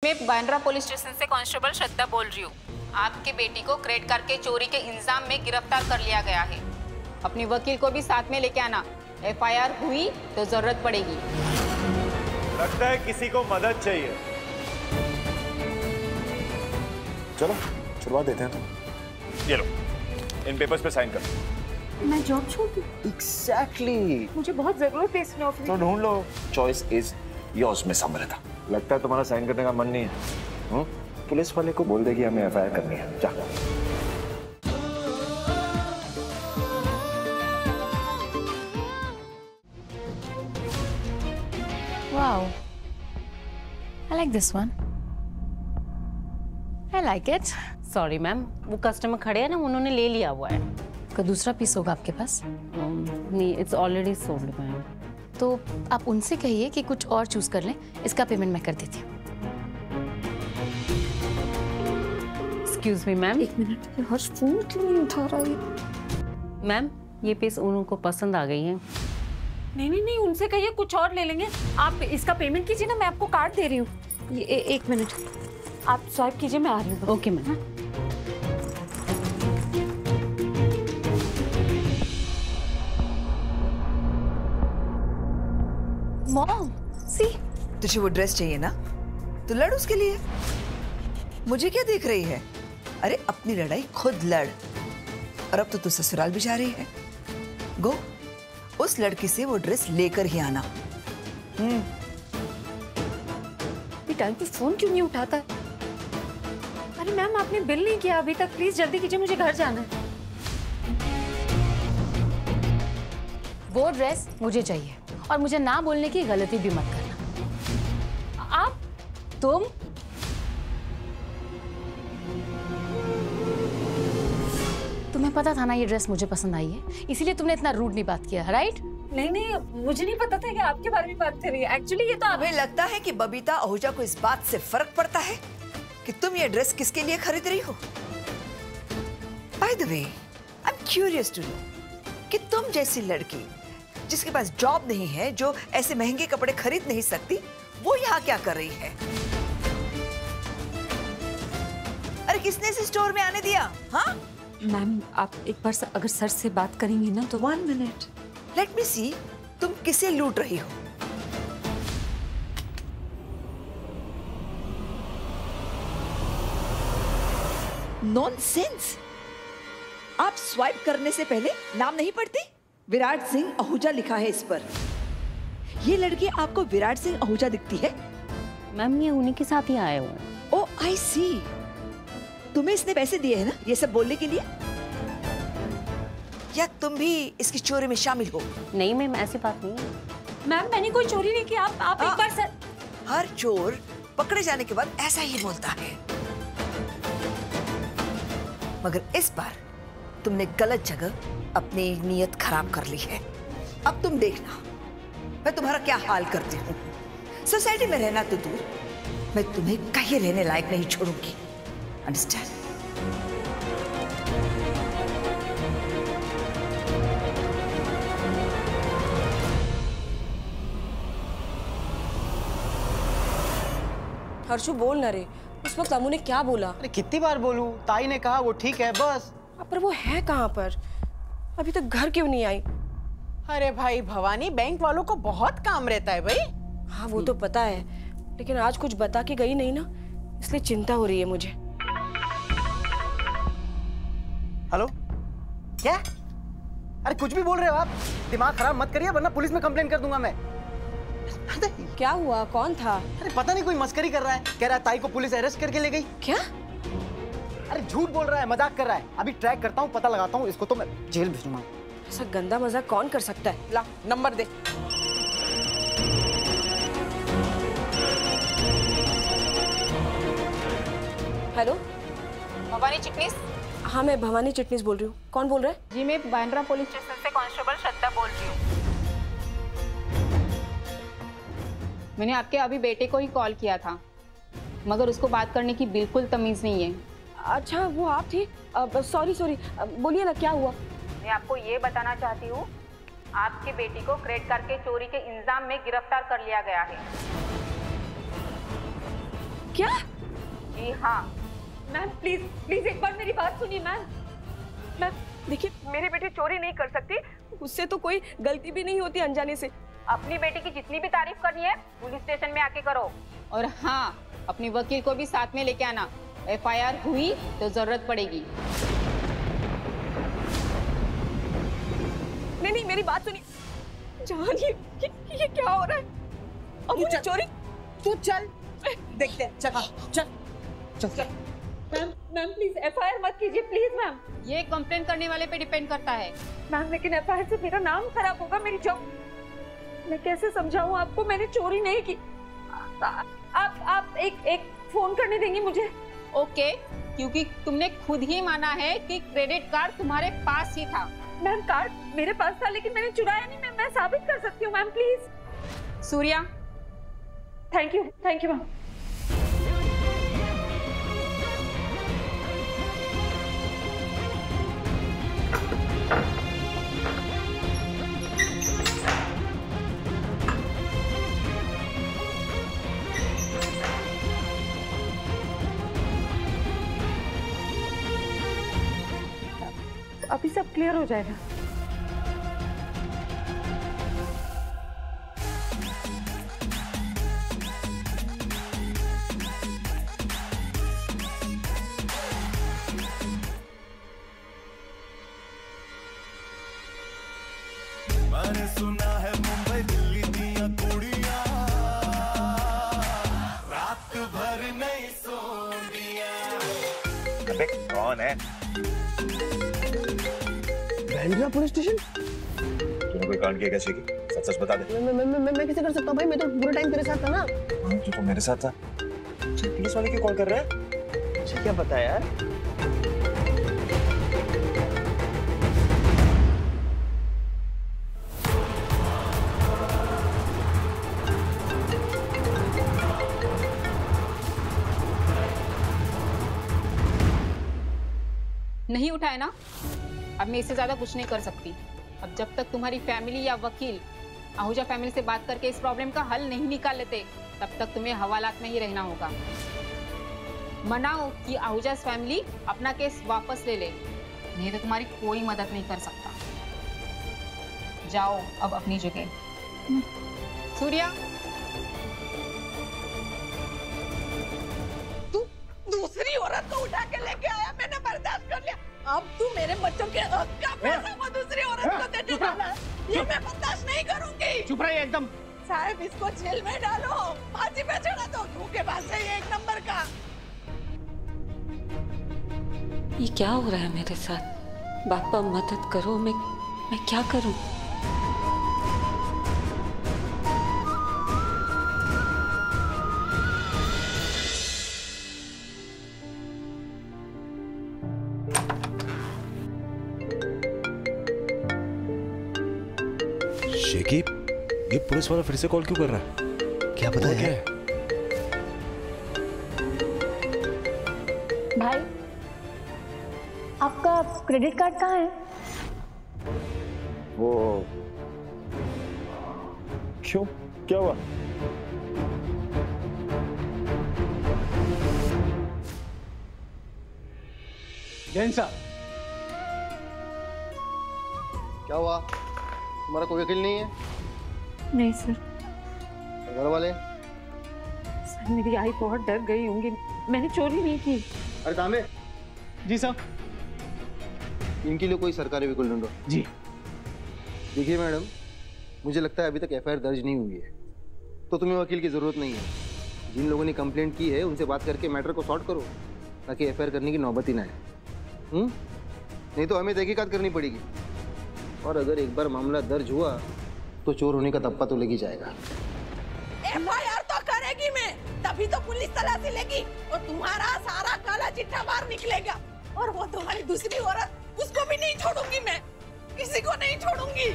मैं Bandra police station से constable श्रद्धा बोल रही हूँ। आपकी बेटी को क्रेडिट कार्ड के चोरी के इल्जाम में गिरफ्तार कर लिया गया है। अपनी वकील को भी साथ में लेके आना। एफआईआर हुई तो जरूरत पड़ेगी। लगता है किसी को मदद चाहिए। चलो छुड़वा देते हैं। तो ये लो, इन पेपर्स पे साइन कर। मैं जॉब छोड़ दूं? एग्जैक्टली मुझे बहुत जरूरत है इस नौकरी। तो ढूंढ लो। Choice is yours miss Amrita. लगता है तुम्हारा साइन करने का मन नहीं है। पुलिस वाले को बोल देगी हमें एफआईआर करनी है। जा। Wow. I like this one. I like it. Sorry ma'am, वो कस्टमर खड़े हैं ना, उन्होंने ले लिया हुआ है। का दूसरा पीस होगा आपके पास? नहीं, इट्स ऑलरेडी सोल्ड मैम। तो आप उनसे कहिए कि कुछ और चूज कर लें। इसका पेमेंट मैं कर देती हूँ। Excuse me ma'am. एक मिनट, ये हर्ष फोन क्यों नहीं उठा रहा है? मैम, ये पीस उनको पसंद आ गई है। नहीं नहीं नहीं, उनसे कहिए कुछ और ले लेंगे। आप इसका पेमेंट कीजिए ना, मैं आपको कार्ड दे रही हूँ। ये एक मिनट, आप स्वाइप कीजिए, मैं आ रही हूँ। Okay ma'am. मॉम, सी। तुझे वो ड्रेस चाहिए ना, तो लड़ उसके लिए। मुझे क्या देख रही है? अरे अपनी लड़ाई खुद लड़। और अब तो तू ससुराल भी जा रही है। गो, उस लड़की से वो ड्रेस लेकर ही आना। टाइम पे फोन क्यों नहीं उठाता है? अरे मैम, आपने बिल नहीं किया अभी तक। प्लीज जल्दी कीजिए, मुझे घर जाना है। वो ड्रेस मुझे चाहिए और मुझे ना बोलने की गलती भी मत करना। आप? तुम? तुम्हें पता था ना ये ड्रेस मुझे पसंद आई है, इसीलिए तुमने इतना रूड नहीं बात किया, राइट? नहीं नहीं, मुझे नहीं पता था कि आपके बारे में बात कर रही है। एक्चुअली ये तो हमें लगता है कि बबीता आहूजा को इस बात से फर्क पड़ता है कि तुम ये ड्रेस किसके लिए खरीद रही हो। By the way, I am curious to know कि तुम जैसी लड़की जिसके पास जॉब नहीं है, जो ऐसे महंगे कपड़े खरीद नहीं सकती, वो यहाँ क्या कर रही है? अरे किसने इस स्टोर में आने दिया? हाँ मैम, आप एक बार अगर सर से बात करेंगी ना तो। 1 मिनट, लेट मी सी, तुम किसे लूट रही हो? नॉनसेंस। आप स्वाइप करने से पहले नाम नहीं पढ़ती? विराट सिंह आहूजा लिखा है इस पर। ये लड़की आपको विराट सिंह आहूजा दिखती है? मैम, ये उन्हीं के साथ ही आए हुए हैं। ओ आई सी। तुम्हें इसने पैसे दिए हैं ना ये सब बोलने के लिए? या तुम भी इसकी चोरी में शामिल हो? नहीं मैम, ऐसी बात नहीं है। मैम, मैंने कोई चोरी नहीं की। आप एक बार सर। हर चोर पकड़े जाने के बाद ऐसा ही बोलता है। मगर इस बार तुमने गलत जगह अपनी नीयत खराब कर ली है। अब तुम देखना मैं तुम्हारा क्या हाल करती हूँ। सोसाइटी में रहना तो दूर, मैं तुम्हें कहीं रहने लायक नहीं छोड़ूंगी। अंडरस्टैंड? हर्षु, बोल ना रे, उस वक्त अमू ने क्या बोला? अरे कितनी बार बोलूं? ताई ने कहा वो ठीक है बस। पर वो है कहाँ पर? अभी तक घर क्यों नहीं आई? अरे भाई भवानी, बैंक वालों को बहुत काम रहता है भाई। हाँ वो तो पता है, लेकिन आज कुछ बता के गई नहीं ना, इसलिए चिंता हो रही है मुझे। हेलो, क्या? अरे कुछ भी बोल रहे हो आप? दिमाग खराब मत करिए वरना पुलिस में कंप्लेन कर दूंगा मैं। क्या हुआ? कौन था? अरे पता नहीं, कोई मस्करी कर रहा है। कह रहा है ताई को पुलिस अरेस्ट करके ले गई। क्या? अरे झूठ बोल रहा है, मजाक कर रहा है। अभी ट्रैक करता हूँ, पता लगाता हूँ, इसको तो मैं जेल भेजूंगा। ऐसा गंदा मजाक कौन कर सकता है? ला नंबर दे। हेलो, भवानी चिटनीस? हाँ मैं भवानी चिटनीस बोल रही हूँ। कौन बोल रहा है? जी, मैं बांद्रा पुलिस स्टेशन से कांस्टेबल श्रद्धा बोल रही हूँ। मैंने आपके अभी बेटे को ही कॉल किया था, मगर उसको बात करने की बिल्कुल तमीज नहीं है। अच्छा, वो आप थी? सॉरी, बोलिए ना, क्या हुआ? मैं आपको ये बताना चाहती हूँ, आपकी बेटी को क्रेडिट कार्ड के चोरी के इल्जाम में गिरफ्तार कर लिया गया है। क्या? जी हाँ। मैम प्लीज प्लीज एक बार मेरी बात सुनिए मैम। मैम देखिए, मेरी बेटी चोरी नहीं कर सकती, उससे तो कोई गलती भी नहीं होती अनजाने से। अपनी बेटी की जितनी भी तारीफ करनी है पुलिस स्टेशन में आके करो। और हाँ, अपनी वकील को भी साथ में लेके आना। FIR हुई तो जरूरत पड़ेगी। नहीं नहीं, मेरी बात सुनिए। जान, ये क्या हो रहा है? अब मुझे चोरी। तू चल, देखते हैं। चल चल चल। मैम प्लीज FIR मत कीजिए प्लीज मैम। ये कंप्लेन करने वाले पे डिपेंड करता है। मैम लेकिन FIR से मेरा नाम खराब होगा, मेरी जॉब। मैं कैसे समझाऊं आपको, मैंने चोरी नहीं की। आप एक फोन करने देंगी मुझे? ओके, क्योंकि तुमने खुद ही माना है कि क्रेडिट कार्ड तुम्हारे पास ही था। मैम कार्ड मेरे पास था लेकिन मैंने चुराया नहीं। मैं साबित कर सकती हूँ ma'am, please. Surya, thank you ma'am. अभी सब क्लियर हो जाएगा। मैंने सुना है मुंबई दिल्ली दिया कुड़ियां रात भर नहीं सोनिया। अबे कौन है? Bandra police station? तूने कोई कांड किया कैसे की? सच सच बता दे। मैं कैसे कर सकता हूँ भाई? मैं तो पूरा टाइम तेरे साथ था ना। तो मेरे साथ था। पुलिस वाले क्यों कॉल कर रहा है? मुझे क्या पता यार। नहीं उठाए ना? अब मैं इससे ज्यादा कुछ नहीं कर सकती। अब जब तक तुम्हारी फैमिली या वकील आहूजा फैमिली से बात करके इस प्रॉब्लम का हल नहीं निकाल लेते, तब तक तुम्हें हवालात में ही रहना होगा। मनाओ कि आहूजा फैमिली अपना केस वापस ले ले, नहीं तो तुम्हारी कोई मदद नहीं कर सकता। जाओ अब अपनी जगह। सूर्या, तू दूसरी औरत को उठा के लेके आया, मैंने बर्दाश्त कर लिया। अब तू मेरे बच्चों के हक का पैसा वो दूसरी औरत को देने वाला है, ये मैं बर्दाश्त नहीं करूंगी। चुप रहिए एकदम। साहब इसको जेल में डालो, फांसी पे चढ़ा दो। धोखेबाज है ये एक नंबर का। ये क्या हो रहा है मेरे साथ? बापा मदद करो, मैं क्या करूं? शेकी, ये पुलिस वाला फिर से कॉल क्यों कर रहा है? क्या पता है? भाई, आपका क्रेडिट कार्ड कहाँ है? वो क्यों? क्या हुआ? जैन साहब, क्या हुआ? तुम्हारा कोई वकील नहीं है? नहीं सर। घर वाले? सर मेरी आई बहुत डर गई होंगी, मैंने चोरी नहीं की। अरे तांबे। जी साहब। इनके लिए कोई सरकारी वकील ढूंढो। जी। देखिए मैडम, मुझे लगता है अभी तक FIR दर्ज नहीं हुई है, तो तुम्हें वकील की जरूरत नहीं है। जिन लोगों ने कंप्लेंट की है उनसे बात करके मैटर को सॉर्ट करो, ताकि FIR करने की नौबत ही ना आए। नहीं तो हमें तहकीकात करनी पड़ेगी, और अगर एक बार मामला दर्ज हुआ तो चोर होने का तप्पा तो लग ही जाएगा। FIR तो करेगी मैं, तभी तो पुलिस तलाशी लेगी और तुम्हारा सारा काला चिट्ठा बाहर निकलेगा। और वो तुम्हारी दूसरी औरत, उसको भी नहीं छोड़ूंगी मैं, किसी को नहीं छोड़ूंगी।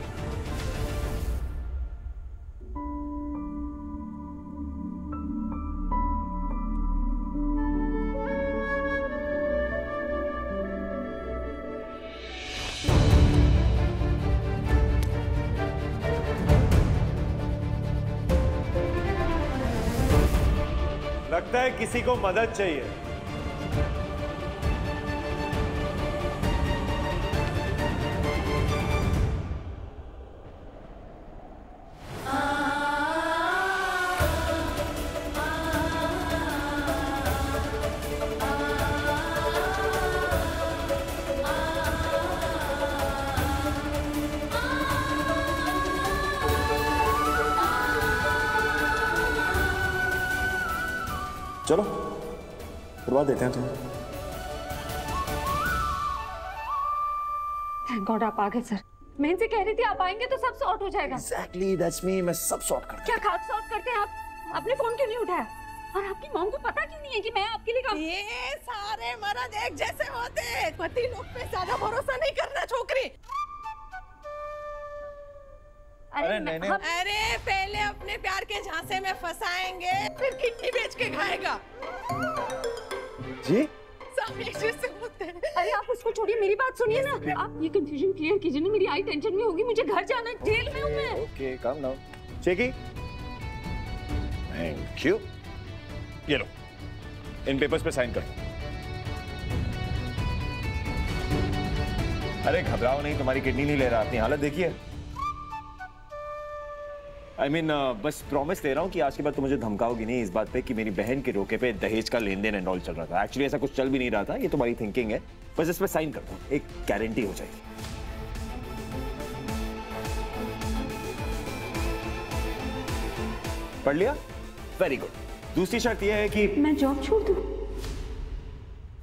लगता लगता है किसी को मदद चाहिए। चलो करवा देते हैं तुम्हें। थैंक गॉड आप आ गए सर। मैं इनसे कह रही थी आप आएंगे तो सब सॉर्ट हो जाएगा। Exactly, that's me, मैं सब सॉर्ट करता हूँ। क्या खास सॉर्ट करते हैं आप? आपने फोन क्यों नहीं उठाया? और आपकी मॉम को पता क्यों नहीं है कि मैं आपके लिए काम? ये सारे मर्द एक जैसे होते हैं। पति लोग पे ज्यादा भरोसा नहीं करना छोकरी। अरे नहीं। अरे पहले अपने प्यार के झांसे में फंसाएंगे, फिर किडनी बेच के खाएगा। जी? सब एक जैसे होते हैं। अरे आप उसको छोड़िए, मेरी बात सुनिए ना। आप ये कंफ्यूजन क्लियर कीजिए ना, मेरी आई टेंशन में होगी। मुझे घर जाना है, जेल में हूँ मैं। Okay, calm down. Cheeky, thank you. ये लो, इन पेपर्स पे साइन कर। अरे घबराओ नहीं, तुम्हारी किडनी नहीं ले रहा, अपनी हालत देखिए। I mean, बस प्रॉमिस दे रहा हूँ कि आज के बाद तुम मुझे धमकाओगी नहीं इस बात पे कि मेरी बहन के रोके पे दहेज का लेन देन एंड ऑल चल रहा था। एक्चुअली ऐसा कुछ चल भी नहीं रहा था, ये तुम्हारी थिंकिंग है। बस इस पे साइन कर दो, एक गारंटी हो जाएगी। पढ़ लिया? Very good. दूसरी शर्त यह है कि मैं जॉब छोड़ दूं।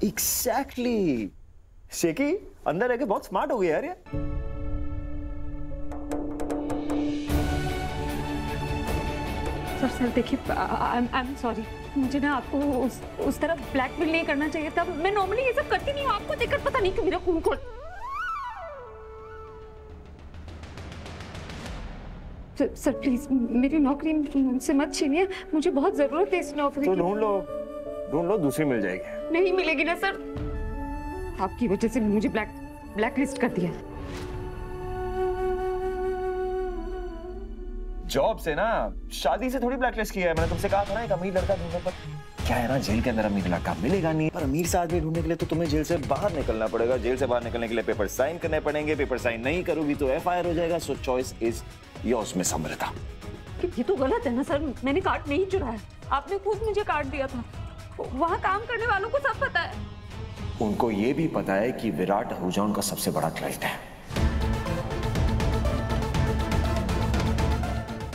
एग्जैक्टली। शेकी अंदर रह के बहुत स्मार्ट हो गया यार ये। सर देखिए, आई एम सॉरी। मुझे ना आपको उस तरफ ब्लैकमेल नहीं करना चाहिए था। मैं नॉर्मली ये सब करती नहीं हूँ। आपको देखकर पता नहीं कि मेरा खून खोल। सर प्लीज मेरी नौकरी मुझसे मत छीनिए। मुझे बहुत जरूरत है इस नौकरी तो की। ढूंढ लो, दूसरी मिल जाएगी। नहीं मिलेगी ना सर। आपकी वजह से मुझे ब्लैक लिस्ट कर दिया। जॉब से ना, शादी से थोड़ी ब्लैकलिस्ट किया है। मैंने तुमसे कहा था ना एक अमीर लड़का ढूंढने पर। क्या है ना, जेल के अंदर अमीर लड़का मिलेगा नहीं, पर अमीर से आदमी ढूंढने के लिए तो तुम्हें जेल से बाहर निकलना पड़ेगा। जेल से बाहर निकलने के लिए पेपर साइन करने पड़ेंगे। पेपर साइन नहीं करोगी तो FIR हो जाएगा। सो choice is yours miss Amrita. ये तो गलत है ना सर। मैंने कार्ड नहीं चुराया, आपने खुद मुझे कार्ड दिया था। वहाँ काम करने वालों को सब पता है। उनको ये भी पता है कि विराट आहूजा उनका सबसे बड़ा क्लाइंट है।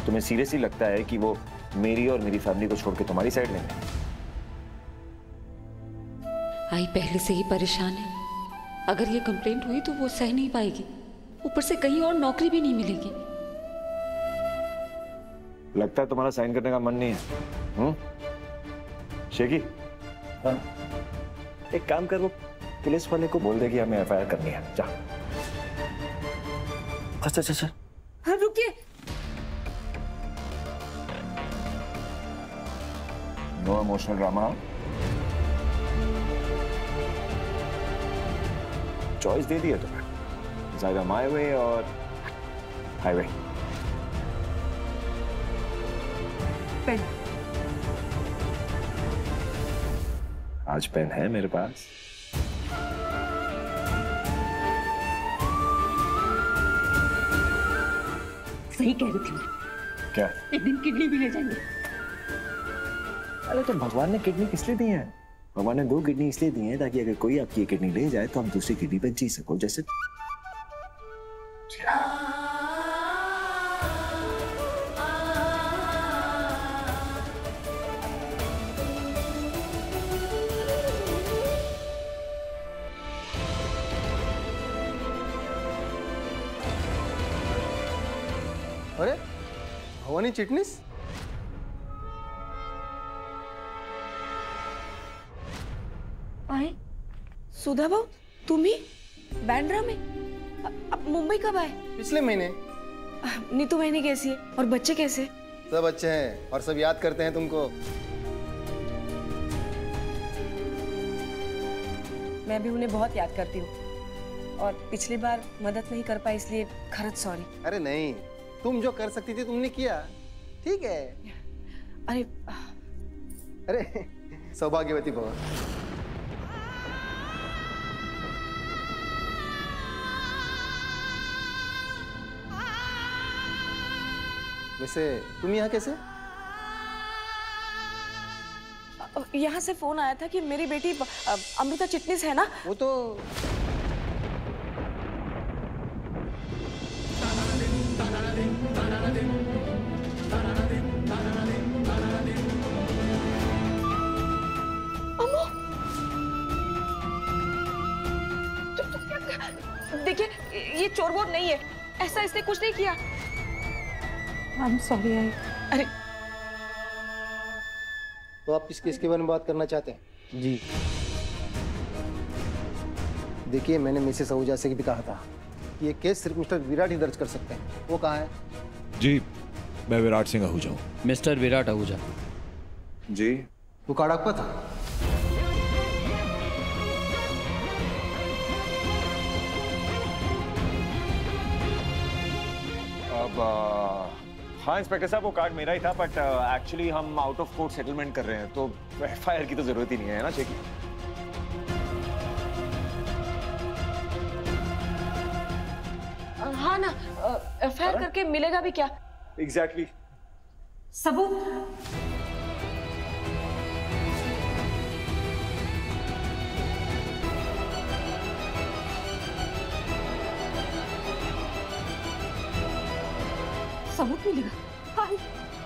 तुम्हें सीरियसली लगता है कि वो मेरी और मेरी फैमिली को छोड़ के तुम्हारी साइड लेंगे? आई पहले से ही परेशान है। अगर ये कंप्लेंट हुई तो वो सह नहीं पाएगी। ऊपर से कहीं और नौकरी भी नहीं मिलेगी। लगता है तुम्हारा साइन करने का मन नहीं है। शेकी, हाँ? एक काम कर, वो पुलिस वाले को बोल दे कि हमें FIR करनी है। जा। अच्छा। हाँ रुकिए। No emotional drama. चॉइस दे दी है तुम्हें, ज्यादा माय वे और हाईवे। पेन। आज पेन है मेरे पास। सही कह रही थी मैं। क्या? एक दिन किडनी भी ले जाएंगे। अरे तो भगवान ने किडनी किस लिए दी है? भगवान ने 2 किडनी इसलिए दी है ताकि अगर कोई आपकी एक किडनी ले जाए तो हम दूसरी किडनी पर जी सको। जैसे अरे भवानी चिटनीस, आए सुधा भाऊ, तुम ही बैंड्रा में? अब मुंबई कब आए? पिछले महीने। नीतू बहनी कैसी है और बच्चे कैसे? सब अच्छे हैं और सब याद करते हैं तुमको। मैं भी उन्हें बहुत याद करती हूँ और पिछली बार मदद नहीं कर पाई, इसलिए खरत सॉरी। अरे नहीं, तुम जो कर सकती थी तुमने किया, ठीक है। अरे अरे सौभाग्यवती भव। वैसे तुम यहाँ कैसे? यहाँ से फोन आया था कि मेरी बेटी अमृता चिटनिस है ना, वो तो देखिए ये चोर वोर नहीं है, ऐसा इसने कुछ नहीं किया। I'm sorry, अरे तो आप किस केस के बारे में बात करना चाहते हैं? जी देखिए, मैंने मिसेस आहूजा से भी कहा था कि ये केस सिर्फ मिस्टर विराट ही दर्ज कर सकते हैं। वो कहाँ है? जी, मैं विराट सिंह आहूजा हूँ। मिस्टर विराट आहूजा। जी। वो कार्ड आपका था? अब हाँ इंस्पेक्टर साहब, वो कार्ड मेरा ही था, बट एक्चुअली हम आउट ऑफ कोर्ट सेटलमेंट कर रहे हैं, तो एफआईआर की तो जरूरत ही नहीं है ना चेकी। हाँ ना, एफआईआर करके मिलेगा भी क्या? एग्जैक्टली। सबूत? सबूत मिलेगा? हाँ,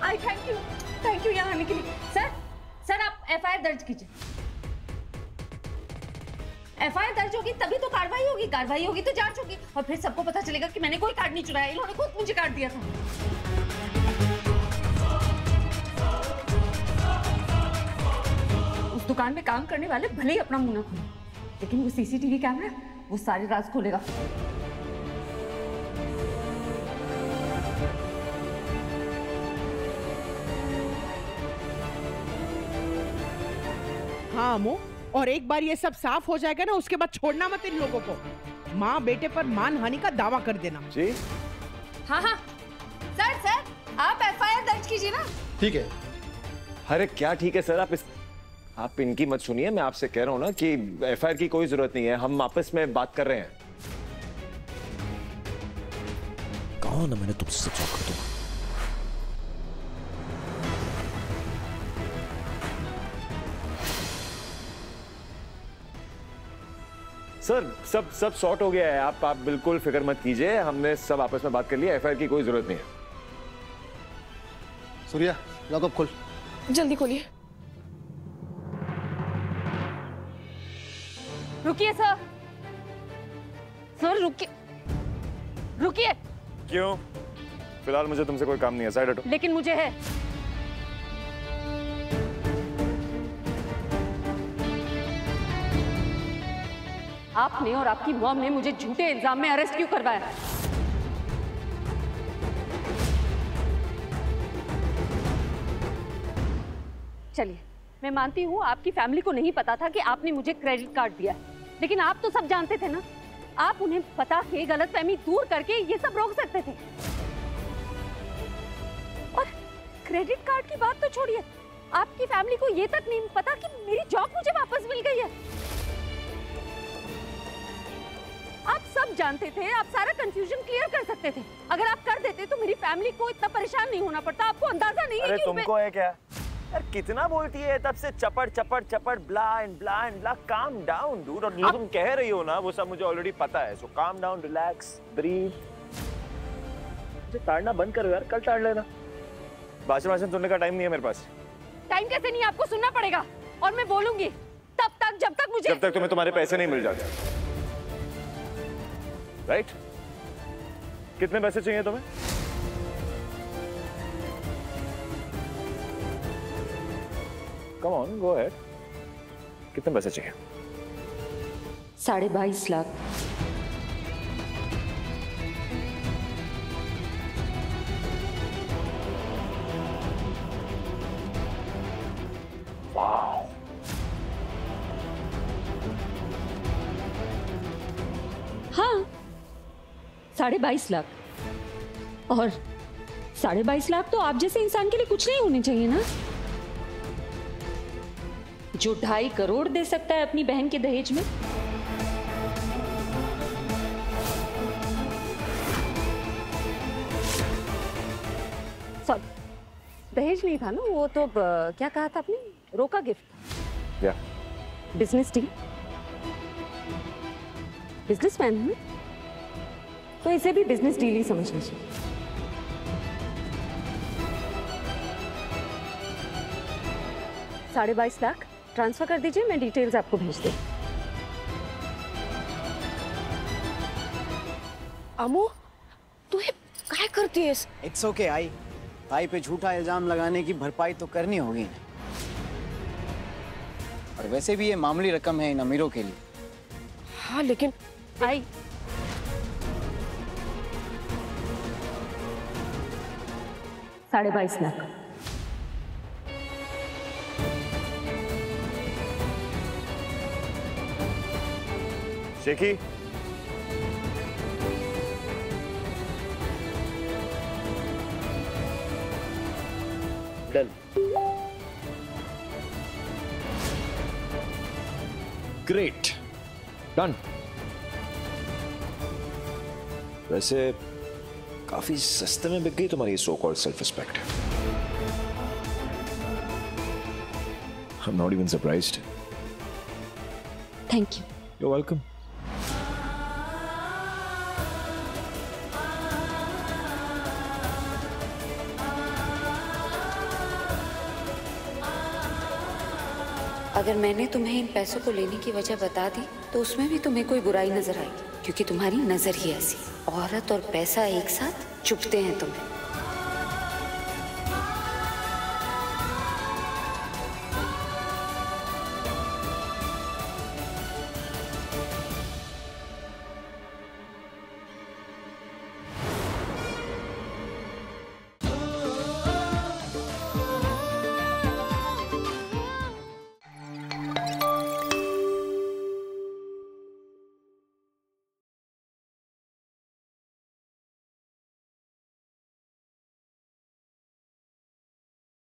आई थैंक यू यहाँ आने के लिए। सर आप एफआईआर दर्ज कीजिए। एफआईआर दर्ज होगी तभी तो कार्रवाई होगी तो जांच होगी, और फिर सबको पता चलेगा कि मैंने कोई कार्ड नहीं चुराया, इन्होंने खुद मुझे कार्ड दिया था। उस दुकान में काम करने वाले भले ही अपना मुंह ना खोले, लेकिन वो सीसीटीवी कैमरा वो सारे राज खोलेगा। हाँ अमो, और एक बार ये सब साफ हो जाएगा ना, उसके बाद छोड़ना मत इन लोगों को। माँ बेटे पर मानहानि का दावा कर देना। जी हाँ सर आप एफआईआर दर्ज कीजिए ना। ठीक है। अरे क्या ठीक है सर, आप इनकी मत सुनिए, मैं आपसे कह रहा हूँ ना कि एफआईआर की कोई जरूरत नहीं है, हम आपस में बात कर रहे हैं। कहो ना, मैंने तुमसे सब चौक कर दूंगा। सर सब सॉर्ट हो गया है, आप बिल्कुल फिक्र मत कीजिए, हमने सब आपस में बात कर लिया, एफआईआर की कोई जरूरत नहीं है। सूर्या, लॉकअप खोल। जल्दी खोलिए। रुकिए सर रुकिए। क्यों? फिलहाल मुझे तुमसे कोई काम नहीं है, साइड हटो। लेकिन मुझे है। आपने और आपकी मॉम ने मुझे झूठे इल्जाम में अरेस्ट क्यों करवाया? चलिए, मैं मानती हूँ आपकी फैमिली को नहीं पता था कि आपने मुझे क्रेडिट कार्ड दिया है, लेकिन आप तो सब जानते थे ना। आप उन्हें पता के गलतफहमी दूर करके ये सब रोक सकते थे। और क्रेडिट कार्ड की बात तो छोड़िए, आपकी फैमिली को ये तक नहीं पता कि मेरी जॉब मुझे वापस मिल गई है। आप सब जानते थे, आप सारा कंफ्यूजन क्लियर कर सकते थे। अगर आप कर देते तो मेरी फैमिली को इतना परेशान नहीं होना पड़ता। आपको अंदाजा नहीं है कि तुमको है क्या यार, कितना बोलती है तब से, चपड़ blah and blah. Calm down dude, और जो तुम कह रही हो ना वो सब मुझे ऑलरेडी पता है, सो काम डाउन, रिलैक्स, ब्रीथ। मुझे ताड़ना बंद करो यार, कल ताड़ लेना। भाषण सुनने का टाइम नहीं है मेरे पास। टाइम कैसे नहीं, आपको सुनना पड़ेगा, और मैं बोलूंगी तब तक जब तक तुम्हें तुम्हारे पैसे नहीं मिल जाते। राइट? कितने पैसे चाहिए तुम्हें? Come on, go ahead. कितने पैसे चाहिए? 22.5 लाख। हाँ, 22.5 लाख। और 22.5 लाख तो आप जैसे इंसान के लिए कुछ नहीं होने चाहिए ना। जो 2.5 करोड़ दे सकता है अपनी बहन के दहेज में? सॉरी, दहेज नहीं था ना वो तो, क्या कहा था आपने? रोका गिफ्ट। क्या? Business deal. बिजनेसमैन है ना, तो इसे भी बिजनेस डील ही समझना चाहिए। $22.5 लाख ट्रांसफर कर दीजिए, मैं डिटेल्स आपको भेज दूँ। अमो, तू ये क्या करती है? इट्स ओके आई, भाई पे झूठा इल्जाम लगाने की भरपाई तो करनी होगी। और वैसे भी ये मामूली रकम है इन अमीरों के लिए। हाँ लेकिन आई, $22.5 लाख। शेखी, डन। Great, done. वैसे काफी सस्ते में बिक गई तुम्हारी so called self respect. I am not even surprised. Thank you. You're welcome. अगर मैंने तुम्हें इन पैसों को लेने की वजह बता दी तो उसमें भी तुम्हें कोई बुराई नजर आएगी, क्योंकि तुम्हारी नजर ही ऐसी। औरत और पैसा एक साथ चुभते हैं तुम्हें।